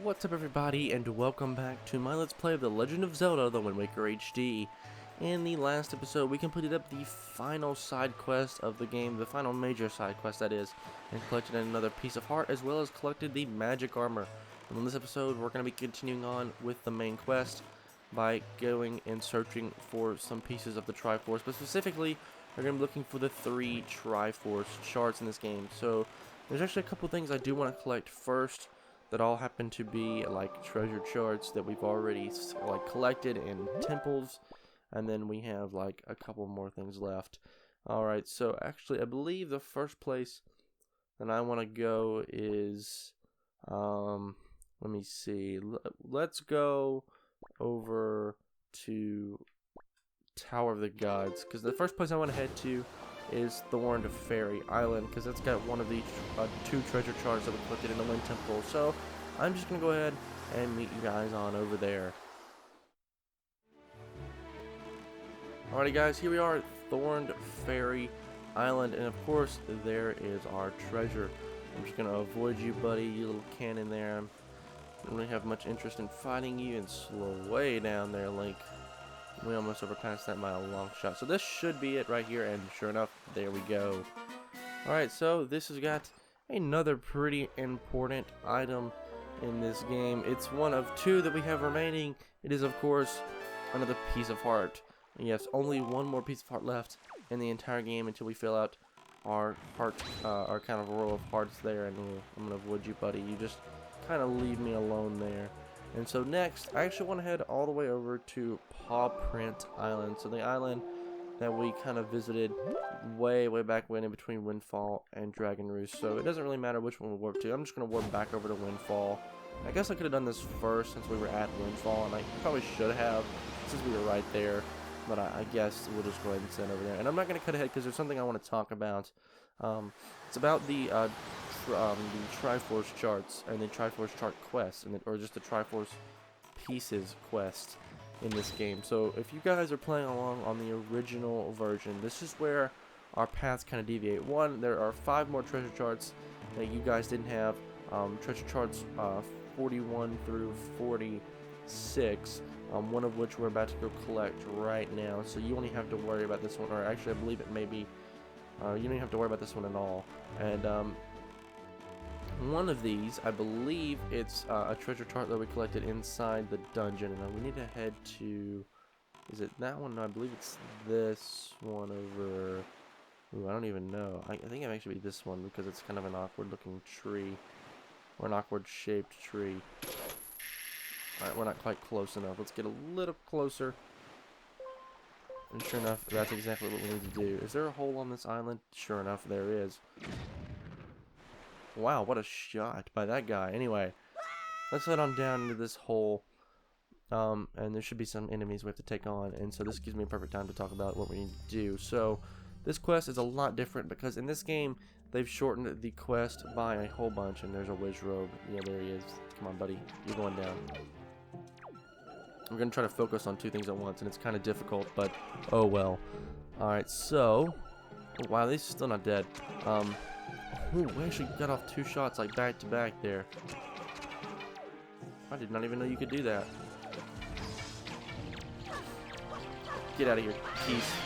What's up everybody, and welcome back to my Let's Play of The Legend of Zelda, The Wind Waker HD. In the last episode, we completed up the final side quest of the game, the final major side quest that is, and collected another piece of heart, as well as collected the magic armor. And in this episode, we're going to be continuing on with the main quest by going and searching for some pieces of the Triforce, but specifically, we're going to be looking for the 3 Triforce shards in this game. So, there's actually a couple things I do want to collect first that all happen to be like treasure shards that we've already collected in temples, and then we have like a couple more things left. Alright, so actually I believe the first place that I want to go is let me see, let's go over to Tower of the Gods, because the first place I want to head to is Thorned Fairy Island, because that's got one of the 2 treasure shards that we collected in the Wind Temple. So I'm just going to go ahead and meet you guys on over there. Alrighty guys, here we are at Thorned Fairy Island, and of course there is our treasure. I'm just going to avoid you, buddy, you little cannon there. I don't really have much interest in fighting you, and slow way down there, Link. We almost overpassed that by a long shot. So this should be it right here, and sure enough, there we go. Alright, so this has got another pretty important item in this game. It's one of 2 that we have remaining. It is, of course, another piece of heart. And yes, only one more piece of heart left in the entire game until we fill out our heart, our kind of row of hearts there. And I'm going to avoid you, buddy. You just kind of leave me alone there. And so next, I actually want to head all the way over to Paw Print Island. So the island that we kind of visited way back when, in between Windfall and Dragon Roost. So it doesn't really matter which one we warp to. I'm just going to warp back over to Windfall. I guess I could have done this first since we were at Windfall, and I probably should have since we were right there. But I guess we'll just go ahead and send over there. And I'm not going to cut ahead because there's something I want to talk about. It's about the Triforce charts and the Triforce chart quest, or just the Triforce pieces quest in this game. So if you guys are playing along on the original version, this is where our paths kind of deviate. One, there are 5 more treasure charts that you guys didn't have. Treasure charts 41 through 46. One of which we're about to go collect right now. So you only have to worry about this one, or actually I believe it may be. You don't even have to worry about this one at all. And one of these, I believe it's a treasure chart that we collected inside the dungeon. And we need to head to, is it that one? No, I believe it's this one over. Ooh, I don't even know. I think it may actually be this one because it's kind of an awkward looking tree, or an awkward shaped tree. Alright, we're not quite close enough. Let's get a little closer. And sure enough, that's exactly what we need to do. Is there a hole on this island? Sure enough, there is. Wow, what a shot by that guy. Anyway, let's head on down into this hole. And there should be some enemies we have to take on. And so this gives me a perfect time to talk about what we need to do. So, this quest is a lot different because in this game, they've shortened the quest by a whole bunch. And there's a Wiz Robe. Yeah, there he is. Come on, buddy. You're going down. I'm going to try to focus on 2 things at once, and it's kind of difficult, but oh well. Alright, so, oh, wow, they're still not dead. Ooh, we actually got off 2 shots, like, back to back there. I did not even know you could do that. Get out of here, Keith.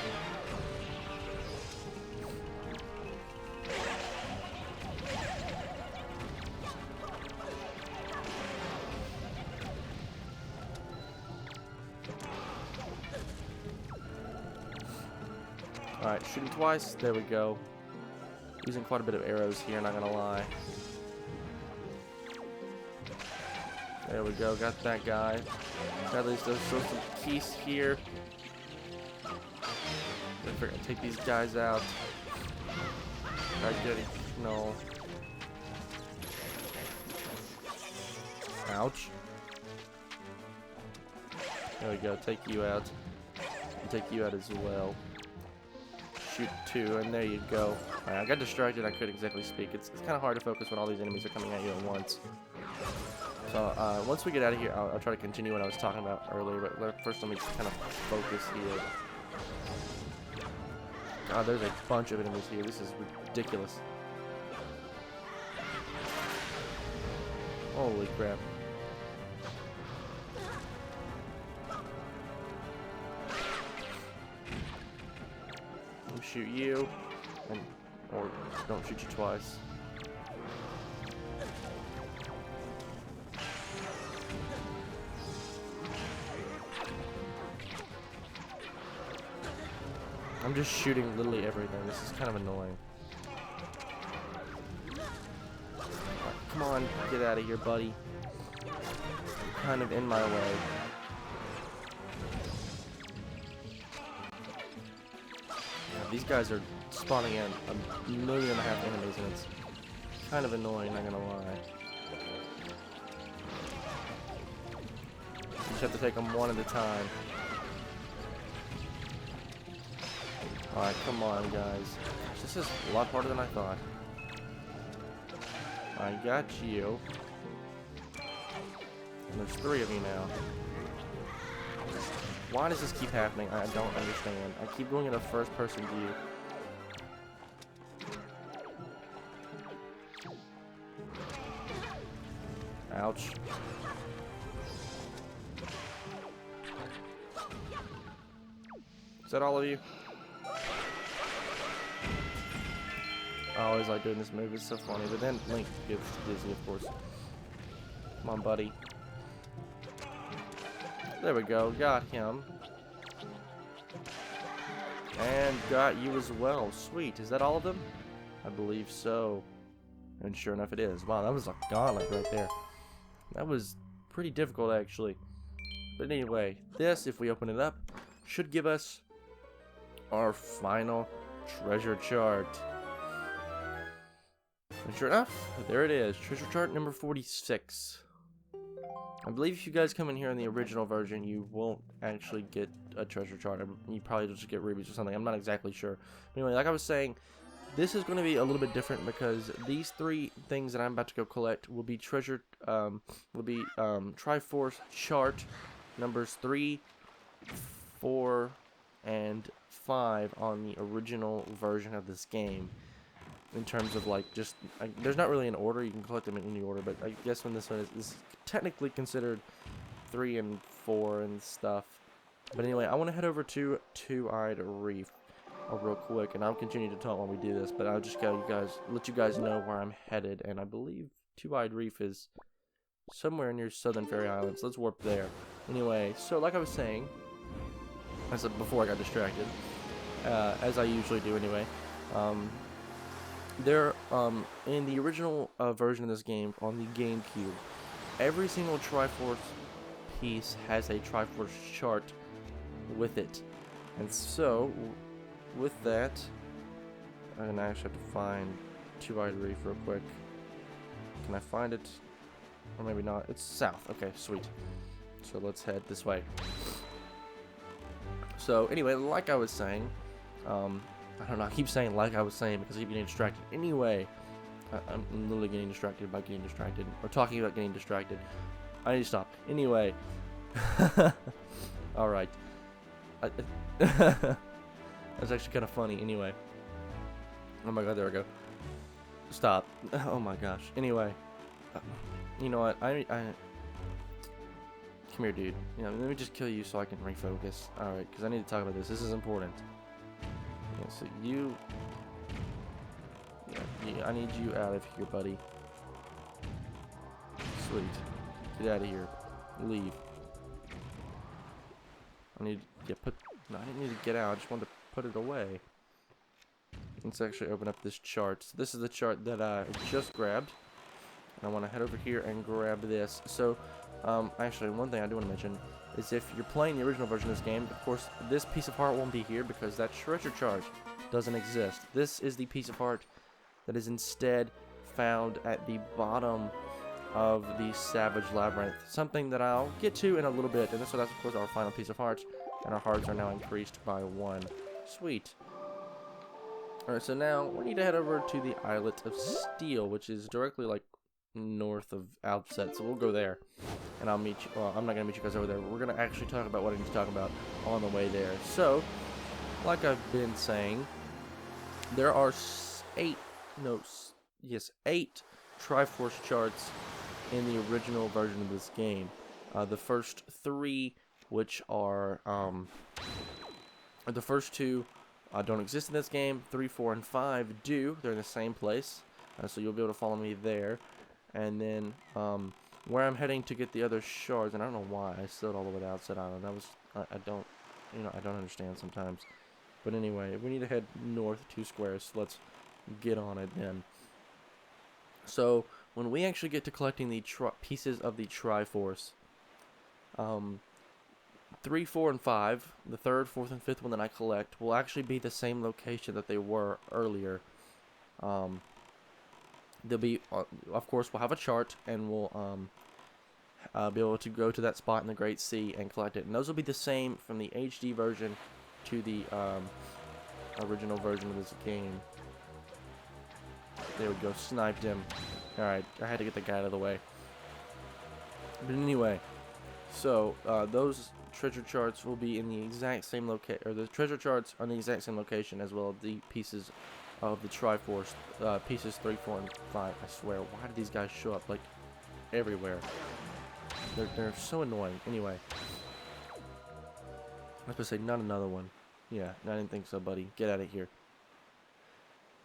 Alright, shoot him twice. There we go. Using quite a bit of arrows here, not gonna lie. There we go, got that guy. At least there's still some keys here. We're gonna take these guys out. Alright, good. No. Ouch. There we go, take you out. And take you out as well. Shoot 2, and there you go. I got distracted, I couldn't exactly speak. It's kind of hard to focus when all these enemies are coming at you at once. So once we get out of here, I'll try to continue what I was talking about earlier, but first let me just kind of focus here. God, there's a bunch of enemies here. This is ridiculous. Holy crap. shoot you, and or don't shoot you twice. I'm just shooting literally everything. This is kind of annoying. Right, come on, get out of here, buddy. You're kind of in my way. These guys are spawning in 1.5 million enemies, and it's kind of annoying, not gonna lie. You just have to take them one at a time. Alright, come on, guys. This is a lot harder than I thought. I got you. And there's 3 of you now. Why does this keep happening? I don't understand. I keep going in a first-person view. Ouch. Is that all of you? I always like doing this move. It's so funny. But then Link gets dizzy, of course. Come on, buddy. There we go. Got him. And got you as well. Sweet. Is that all of them? I believe so. And sure enough it is. Wow, that was a gauntlet right there. That was pretty difficult, actually. But anyway, this, if we open it up, should give us our final treasure chart. And sure enough, there it is. Treasure chart number 46. I believe if you guys come in here in the original version, you won't actually get a treasure chart. You probably just get rubies or something. I'm not exactly sure. But anyway, like I was saying, this is going to be a little bit different because these 3 things that I'm about to go collect will be Triforce chart numbers 3, 4, and 5 on the original version of this game. In terms of like just, there's not really an order. You can collect them in any order, but I guess when this one is technically considered 3 and 4 and stuff. But anyway, I want to head over to Two-Eyed Reef real quick, and I'll continue to talk while we do this. But I'll just let you guys know where I'm headed, and I believe Two-Eyed Reef is somewhere near Southern Fairy Islands. Let's warp there. Anyway, so like I was saying, before I got distracted, as I usually do anyway. In the original version of this game on the Gamecube, every single Triforce piece has a Triforce chart with it. And so, with that, I'm gonna actually have to find Two-Eyed Reef real quick. Can I find it? Or maybe not. It's south. Okay, sweet. So let's head this way. So anyway, like I was saying, I don't know, I keep saying like I was saying because I keep getting distracted. Anyway, I'm literally getting distracted by getting distracted. Or talking about getting distracted. I need to stop. Anyway. Alright. That's actually kind of funny. Anyway. Oh my god, there we go. Stop. Oh my gosh. Anyway. You know what? Come here, dude. You know, let me just kill you so I can refocus. Alright, because I need to talk about this. This is important. Yeah, so you... Yeah, I need you out of here, buddy. Sweet. Get out of here. Leave. I need... Yeah, no, I didn't need to get out. I just wanted to put it away. Let's actually open up this chart. So this is the chart that I just grabbed. And I want to head over here and grab this. So, actually, one thing I do want to mention is if you're playing the original version of this game, of course, this piece of art won't be here because that treasure chart doesn't exist. This is the piece of art that is instead found at the bottom of the Savage Labyrinth. Something that I'll get to in a little bit. And so that's, of course, our final piece of hearts. And our hearts are now increased by 1. Sweet. Alright, so now we need to head over to the Islet of Steel, which is directly, like, north of Outset. So we'll go there. And I'll meet you. Well, I'm not going to meet you guys over there. We're going to actually talk about what I need to talk about on the way there. So, like I've been saying, there are 8 Triforce charts in the original version of this game. The first 3, which are, the first 2 don't exist in this game. 3, 4, and 5 do. They're in the same place, so you'll be able to follow me there. And then where I'm heading to get the other shards, and I don't know why I slid all the way to Outset Island. That was I don't, I don't understand sometimes. But anyway, we need to head north 2 squares. So let's get on it then. So when we actually get to collecting the pieces of the Triforce, 3, 4, and 5, the 3rd, 4th, and 5th one that I collect will actually be the same location that they were earlier. They'll be, of course, we'll have a chart, and we'll be able to go to that spot in the Great Sea and collect it. And those will be the same from the HD version to the original version of this game. There we go, sniped him. Alright, I had to get the guy out of the way. But anyway, so those treasure charts will be in the exact same location, or the treasure charts are in the exact same location, as well as the pieces of the Triforce, pieces 3, 4, and 5. I swear, why do these guys show up like everywhere? They're so annoying. Anyway, I was gonna say not another one. Yeah, I didn't think so, buddy. Get out of here.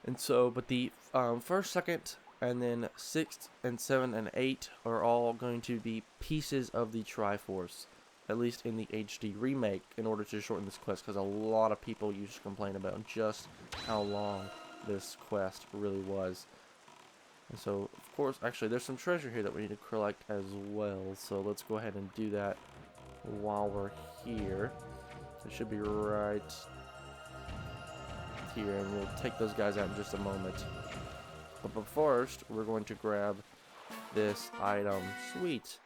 And so, but the 1st, 2nd, and then 6th, and 7th, and 8 are all going to be pieces of the Triforce, at least in the HD remake, in order to shorten this quest, because a lot of people used to complain about just how long this quest really was. And so, of course, actually, there's some treasure here that we need to collect as well, so let's go ahead and do that while we're here. It should be right here, and we'll take those guys out in just a moment. But first, we're going to grab this item. Sweet.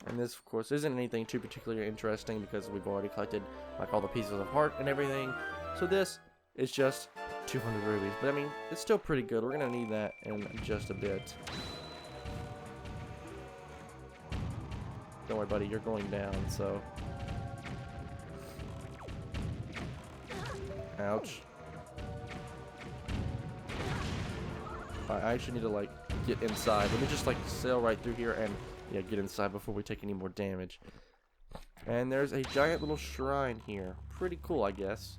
And this, of course, isn't anything too particularly interesting because we've already collected like all the pieces of heart and everything. So this is just 200 rubies. But I mean, it's still pretty good. We're going to need that in just a bit. Don't worry, buddy. You're going down, so... Ouch. I actually need to, like, get inside. Let me just, like, sail right through here and, yeah, get inside before we take any more damage. And there's a giant little shrine here. Pretty cool, I guess.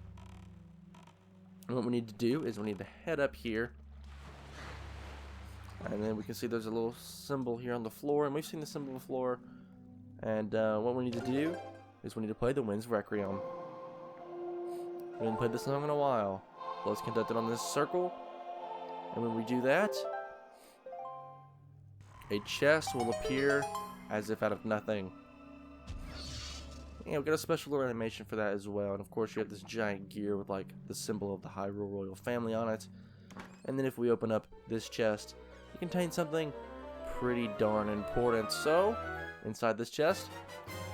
And what we need to do is we need to head up here. And then we can see there's a little symbol here on the floor. And we've seen the symbol on the floor. And what we need to do is we need to play the Wind's Requiem. We haven't played this song in a while. So let's conduct it on this circle. And when we do that, a chest will appear as if out of nothing. And we got a special little animation for that as well. And of course you have this giant gear with like the symbol of the Hyrule Royal Family on it. And then if we open up this chest, it contains something pretty darn important. So, inside this chest,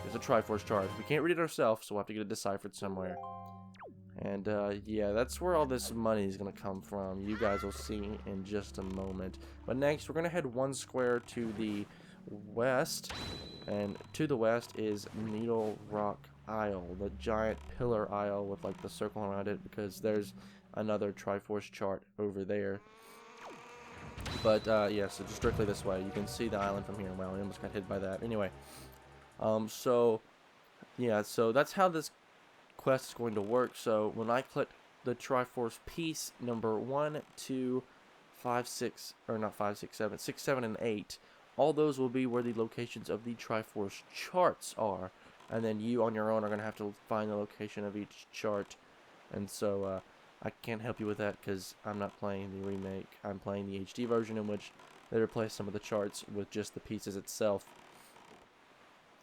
there's a Triforce charge. We can't read it ourselves, so we'll have to get it deciphered somewhere. And yeah, that's where all this money is going to come from. You guys will see in just a moment. But next, we're going to head 1 square to the west. And to the west is Needle Rock Isle, the giant pillar isle with like the circle around it, because there's another Triforce chart over there. But yeah, so just strictly this way. You can see the island from here. Wow, we almost got hit by that. Anyway, so yeah, so that's how this quest is going to work. So when I click the Triforce piece number 1, 2, 5, 6, or not 5, 6, 7, 6, 7, and 8, all those will be where the locations of the Triforce charts are, and then you on your own are going to have to find the location of each chart. And so I can't help you with that because I'm not playing the remake. I'm playing the HD version, in which they replace some of the charts with just the pieces itself.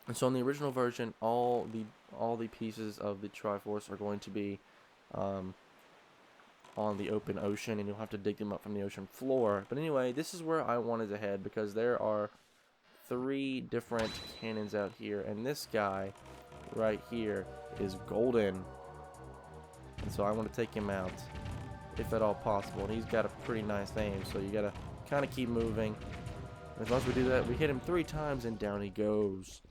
And so in the original version, all the pieces of the Triforce are going to be on the open ocean, and you'll have to dig them up from the ocean floor. But anyway, this is where I wanted to head, because there are 3 different cannons out here, and this guy right here is golden. And so I want to take him out, if at all possible. And he's got a pretty nice aim, so you gotta kind of keep moving. And as long as we do that, we hit him 3 times, and down he goes.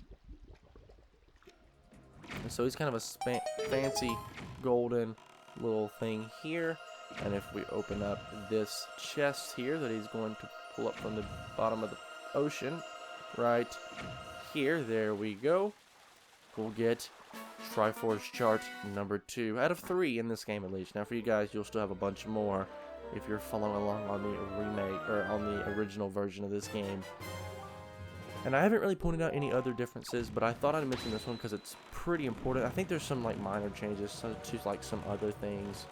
And so he's kind of a fancy golden little thing here. And if we open up this chest here that he's going to pull up from the bottom of the ocean, right here, there we go, we'll get Triforce chart number 2 out of 3 in this game at least. Now for you guys, you'll still have a bunch more if you're following along on the remake or on the original version of this game. And I haven't really pointed out any other differences, but I thought I'd mention this one because it's pretty important. I think there's some like minor changes to like some other things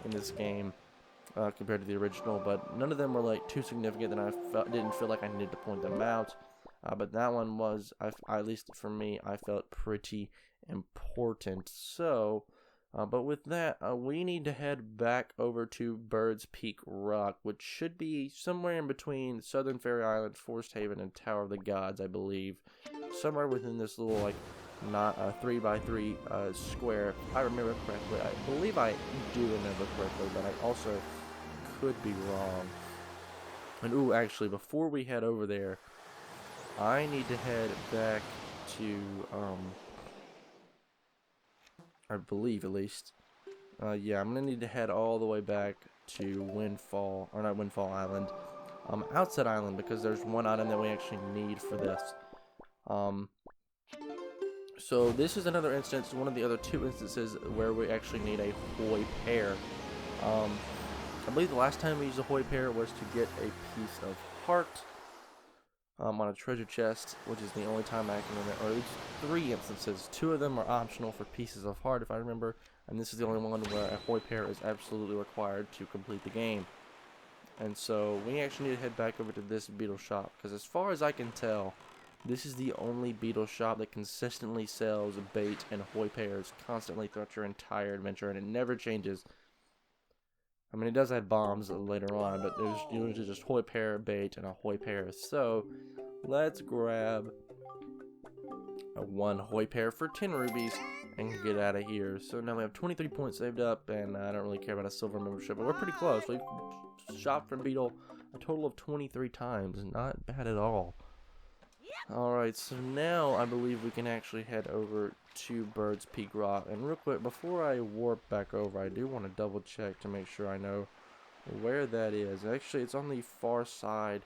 in this game compared to the original, but none of them were like too significant that didn't feel like I needed to point them out. But that one was, at least for me, I felt pretty important. So, but with that, we need to head back over to Bird's Peak Rock, which should be somewhere in between Southern Fairy Island, Forest Haven, and Tower of the Gods, I believe. Somewhere within this little, like, not a 3x3 square. If I remember correctly. I believe I do remember correctly, but I also could be wrong. And, ooh, actually, before we head over there, I need to head back to, I believe at least. Yeah, I'm gonna need to head all the way back to Windfall, or not Windfall Island, Outset Island, because there's one item that we actually need for this. So this is another instance, one of the other 2 instances where we actually need a Hoi Pear. I believe the last time we used a Hoi Pear was to get a piece of heart on a treasure chest, which is the only time I can remember, or at least 3 instances. 2 of them are optional for pieces of heart, if I remember, and this is the only one where a Hoi Pear is absolutely required to complete the game. And so we actually need to head back over to this beetle shop, because as far as I can tell, this is the only beetle shop that consistently sells bait and Hoi Pears constantly throughout your entire adventure, and it never changes. I mean, it does have bombs later on, but there's usually just Hoi Pear, bait, and a Hoi Pear. So, let's grab a 1 Hoi Pear for 10 rubies and get out of here. So now we have 23 points saved up, and I don't really care about a silver membership, but we're pretty close. We've shopped from Beetle a total of 23 times. Not bad at all. Alright, so now I believe we can actually head over to Bird's Peak Rock. And real quick, before I warp back over, I do want to double check to make sure I know where that is. Actually, it's on the far side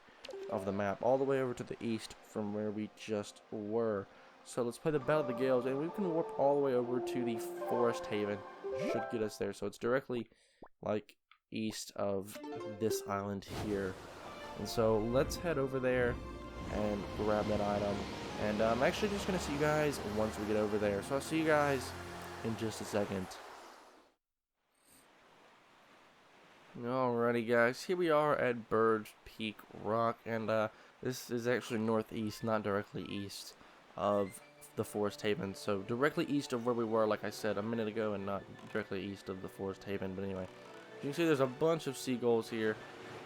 of the map, all the way over to the east from where we just were. So let's play the Battle of the Gales, and we can warp all the way over to the Forest Haven. Should get us there. So it's directly, like, east of this island here. And so let's head over there and grab that item, and I'm actually just gonna see you guys once we get over there. So I'll see you guys in just a second. Alrighty guys, here we are at Bird's Peak Rock, and this is actually northeast, not directly east of the Forest Haven. So directly east of where we were, like I said a minute ago, and not directly east of the Forest Haven. But anyway, you can see there's a bunch of seagulls here.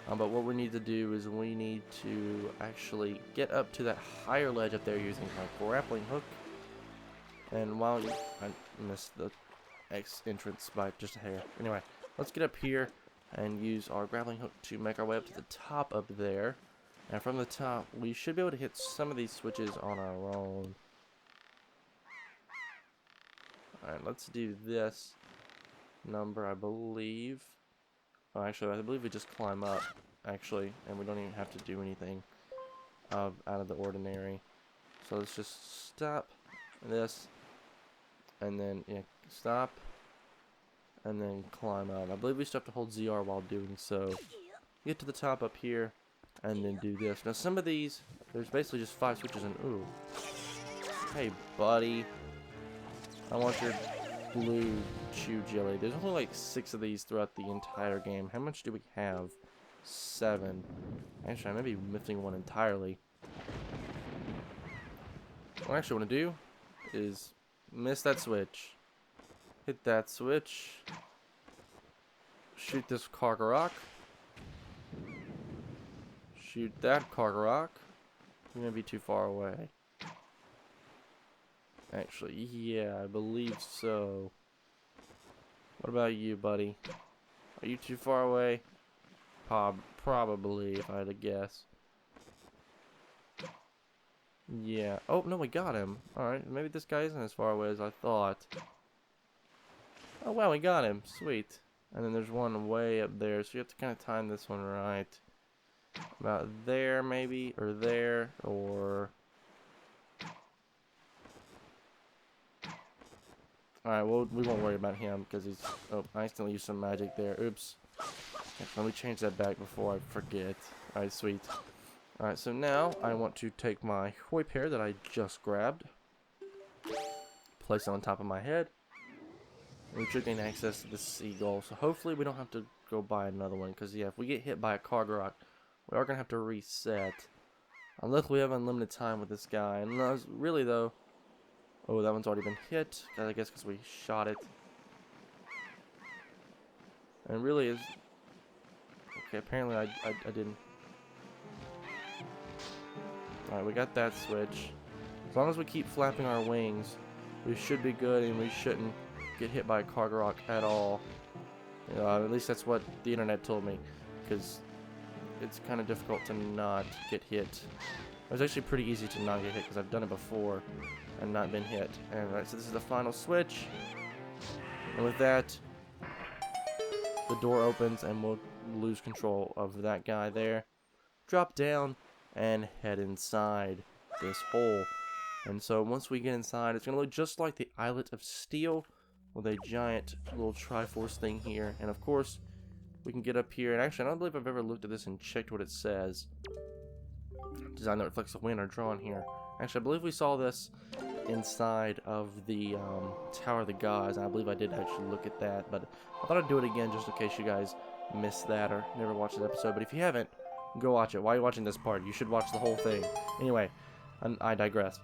But what we need to do is we need to actually get up to that higher ledge up there using my grappling hook. And while I missed the entrance by just a hair. Anyway, let's get up here and use our grappling hook to make our way up to the top up there. And from the top, we should be able to hit some of these switches on our own. Alright, let's do this number, I believe. Oh, actually, I believe we just climb up, actually, and we don't even have to do anything out of the ordinary. So let's just stop this, and then, yeah, stop, and then climb up. I believe we still have to hold ZR while doing so. Get to the top up here, and then do this. Now, some of these, there's basically just 5 switches, and ooh. Hey, buddy. I want your blue chew jelly. There's only like 6 of these throughout the entire game. How much do we have? 7. Actually, I may be missing one entirely. What I actually want to do is miss that switch, hit that switch, shoot this Karkarock, shoot that Karkarock. You're gonna be too far away. Actually, yeah, I believe so. What about you, buddy? Are you too far away? Probably, if I had to guess. Yeah. Oh, no, we got him. Alright, maybe this guy isn't as far away as I thought. Oh, wow, we got him. Sweet. And then there's one way up there, so you have to kind of time this one right. About there, maybe, or there, or... Alright, well, we won't worry about him because he's... Oh, I accidentally used some magic there. Oops. Okay, let me change that back before I forget. Alright, sweet. Alright, so now I want to take my whip hair that I just grabbed, place it on top of my head, and we should gain access to the seagull. So hopefully we don't have to go buy another one, because yeah, if we get hit by a Cargarok, we are going to have to reset. Unless we have unlimited time with this guy. And really though... Oh, that one's already been hit. I guess because we shot it. And really is... Okay, apparently I didn't... Alright, we got that switch. As long as we keep flapping our wings, we should be good and we shouldn't get hit by a Cargarok at all. At least that's what the internet told me. Because it's kind of difficult to not get hit. It was actually pretty easy to not get hit because I've done it before and not been hit. And right, so this is the final switch. And with that, the door opens and we'll lose control of that guy there. Drop down and head inside this hole. And so once we get inside, it's going to look just like the Islet of Steel with a giant little Triforce thing here. And of course, we can get up here. And actually, I don't believe I've ever looked at this and checked what it says. Design that reflects the wind are drawn here. Actually, I believe we saw this inside of the Tower of the Gods. I believe I did actually look at that, but I thought I'd do it again just in case you guys missed that or never watched the episode. But if you haven't, go watch it. Why are you watching this part? You should watch the whole thing. Anyway, I digress.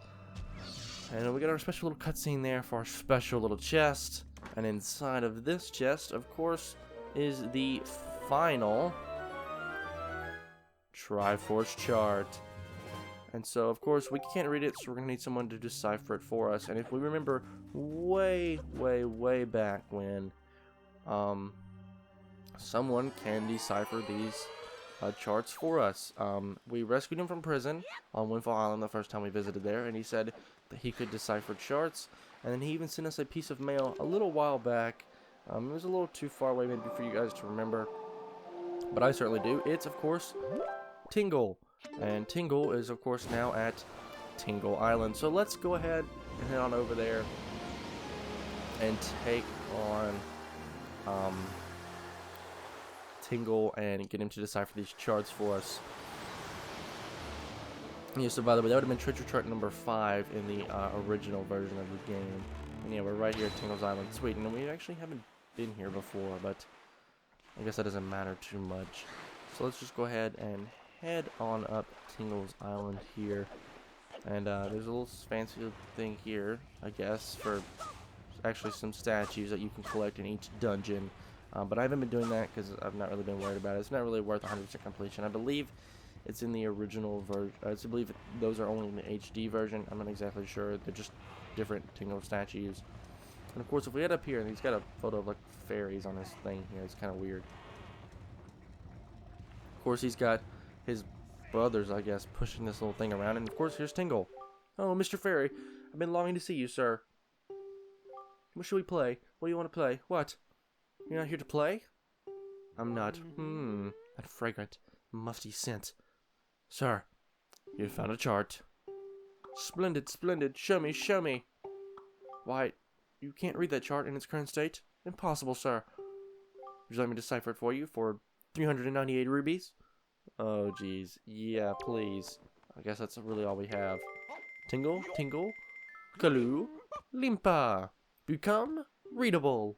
And we got our special little cutscene there for our special little chest. And inside of this chest, of course, is the final Triforce chart. And so, of course, we can't read it, so we're going to need someone to decipher it for us. And if we remember way back when, someone can decipher these charts for us. We rescued him from prison on Windfall Island the first time we visited there, and he said that he could decipher charts. And then he even sent us a piece of mail a little while back. It was a little too far away maybe for you guys to remember, but I certainly do. It's, of course, Tingle. And Tingle is, of course, now at Tingle Island. So let's go ahead and head on over there and take on Tingle and get him to decipher these charts for us. Yeah, so by the way, that would have been treasure chart number 5 in the original version of the game. And yeah, we're right here at Tingle's Island, Sweden. And we actually haven't been here before, but I guess that doesn't matter too much. So let's just go ahead and head on up Tingle's Island here. And there's a little fancy thing here, I guess, for actually some statues that you can collect in each dungeon. But I haven't been doing that because I've not really been worried about it. It's not really worth 100% completion. I believe it's in the original version. I believe those are only in the HD version. I'm not exactly sure. They're just different Tingle statues. And of course, if we head up here, and he's got a photo of like fairies on his thing here. It's kind of weird. Of course, he's got his brothers, I guess, pushing this little thing around. And of course, here's Tingle. Oh, Mr. Fairy, I've been longing to see you, sir. What should we play? What do you want to play? What? You're not here to play? I'm not. That fragrant, musty scent. Sir, you found a chart. Splendid, splendid. Show me, show me. Why, you can't read that chart in its current state? Impossible, sir. Would you like me to decipher it for you for 398 rubies? Oh, jeez. Yeah, please. I guess that's really all we have. Tingle, Tingle, Kaloo, Limpa. Become readable.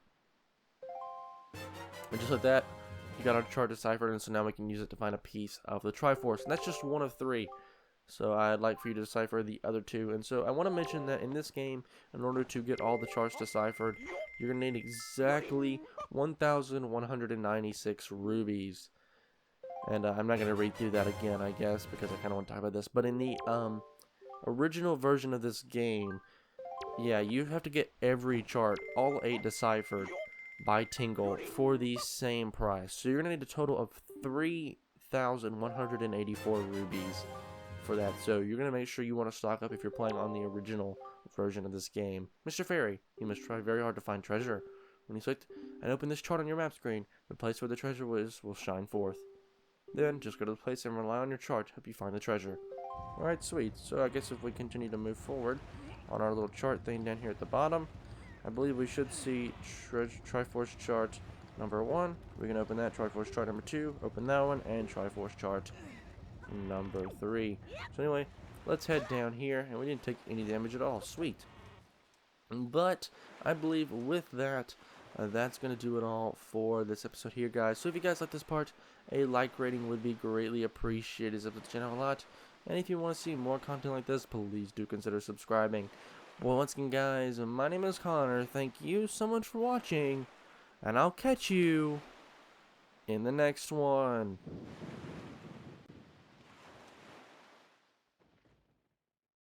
And just like that, you got our chart deciphered, and so now we can use it to find a piece of the Triforce. And that's just one of 3. So I'd like for you to decipher the other 2. And so I want to mention that in this game, in order to get all the charts deciphered, you're going to need exactly 1,196 rubies. And I'm not going to read through that again, I guess, because I kind of want to talk about this. But in the original version of this game, yeah, you have to get every chart, all 8 deciphered by Tingle for the same price. So you're going to need a total of 3,184 rubies for that. So you're going to make sure you want to stock up if you're playing on the original version of this game. Mr. Fairy, you must try very hard to find treasure. When you select and open this chart on your map screen, the place where the treasure was will shine forth. Then just go to the place and rely on your chart to help you find the treasure. Alright, sweet. So I guess if we continue to move forward on our little chart thing down here at the bottom, I believe we should see Triforce chart number 1. We can open that. Triforce chart number 2. Open that one. And Triforce chart number 3. So anyway, let's head down here. And we didn't take any damage at all. Sweet. But I believe with that, that's going to do it all for this episode here, guys. So if you guys like this part, a like rating would be greatly appreciated. It helps the channel a lot. And if you want to see more content like this, please do consider subscribing. Well, once again, guys, my name is Connor. Thank you so much for watching. And I'll catch you in the next one.